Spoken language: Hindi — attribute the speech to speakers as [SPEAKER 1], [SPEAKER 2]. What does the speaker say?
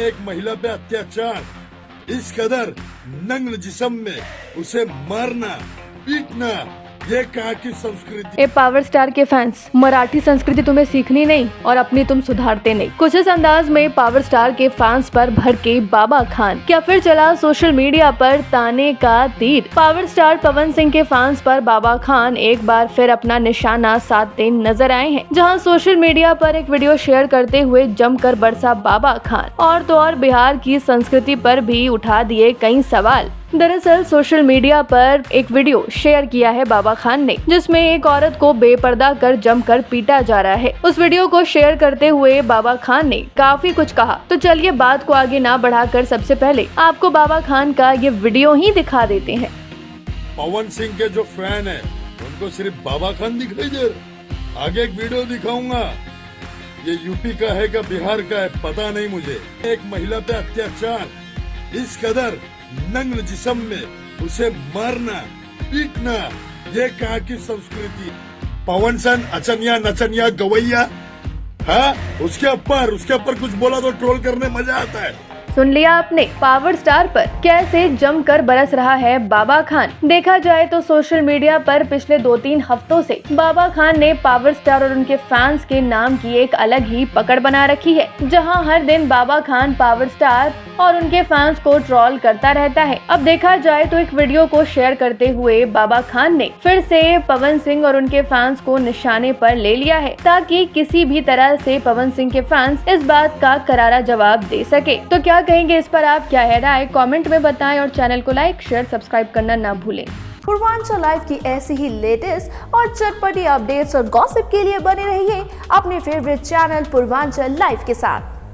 [SPEAKER 1] एक महिला पे अत्याचार, इस कदर नग्न जिस्म में उसे मारना, पीटना, ये कहाँ की संस्कृति।
[SPEAKER 2] ए पावर स्टार के फैंस, मराठी संस्कृति तुम्हें सीखनी नहीं और अपनी तुम सुधारते नहीं। कुछ इस अंदाज में पावर स्टार के फैंस पर भड़के बाबा खान। क्या फिर चला सोशल मीडिया पर ताने का तीर। पावर स्टार पवन सिंह के फैंस पर बाबा खान एक बार फिर अपना निशाना साधते नजर आए हैं, जहां सोशल मीडिया पर एक वीडियो शेयर करते हुए जमकर बरसा बाबा खान और तो और बिहार की संस्कृति पर भी उठा दिए कई सवाल। दरअसल सोशल मीडिया पर एक वीडियो शेयर किया है बाबा खान ने, जिसमें एक औरत को बेपर्दा कर जमकर पीटा जा रहा है। उस वीडियो को शेयर करते हुए बाबा खान ने काफी कुछ कहा। तो चलिए बात को आगे ना बढ़ाकर सबसे पहले आपको बाबा खान का ये वीडियो ही दिखा देते हैं।
[SPEAKER 1] पवन सिंह के जो फैन है उनको सिर्फ बाबा खान दिखाई दे रहा। आगे एक वीडियो दिखाऊंगा, ये यूपी का है का बिहार का है पता नहीं मुझे। एक महिला पे अत्याचार, इस कदर नग्न जिस्म में उसे मारना, पीटना, ये कहाँ की संस्कृति। पवन सन अचनिया नचनिया गवैया, हाँ उसके ऊपर कुछ बोला तो ट्रोल करने मजा आता है।
[SPEAKER 2] सुन लिया आपने, पावर स्टार पर कैसे जमकर बरस रहा है बाबा खान। देखा जाए तो सोशल मीडिया पर पिछले 2-3 हफ्तों से बाबा खान ने पावर स्टार और उनके फैंस के नाम की एक अलग ही पकड़ बना रखी है, जहां हर दिन बाबा खान पावर स्टार और उनके फैंस को ट्रोल करता रहता है। अब देखा जाए तो एक वीडियो को शेयर करते हुए बाबा खान ने फिर से पवन सिंह और उनके फैंस को निशाने पर ले लिया है, ताकि किसी भी तरह से पवन सिंह के फैंस इस बात का करारा जवाब दे सके। तो क्या कहेंगे इस पर, आप क्या है राय, कमेंट में बताएं और चैनल को लाइक शेयर सब्सक्राइब करना ना भूलें।
[SPEAKER 3] पूर्वांचल लाइव की ऐसी ही लेटेस्ट और चटपटी अपडेट्स और गॉसिप के लिए बने रहिए अपने फेवरेट चैनल पूर्वांचल लाइव के साथ।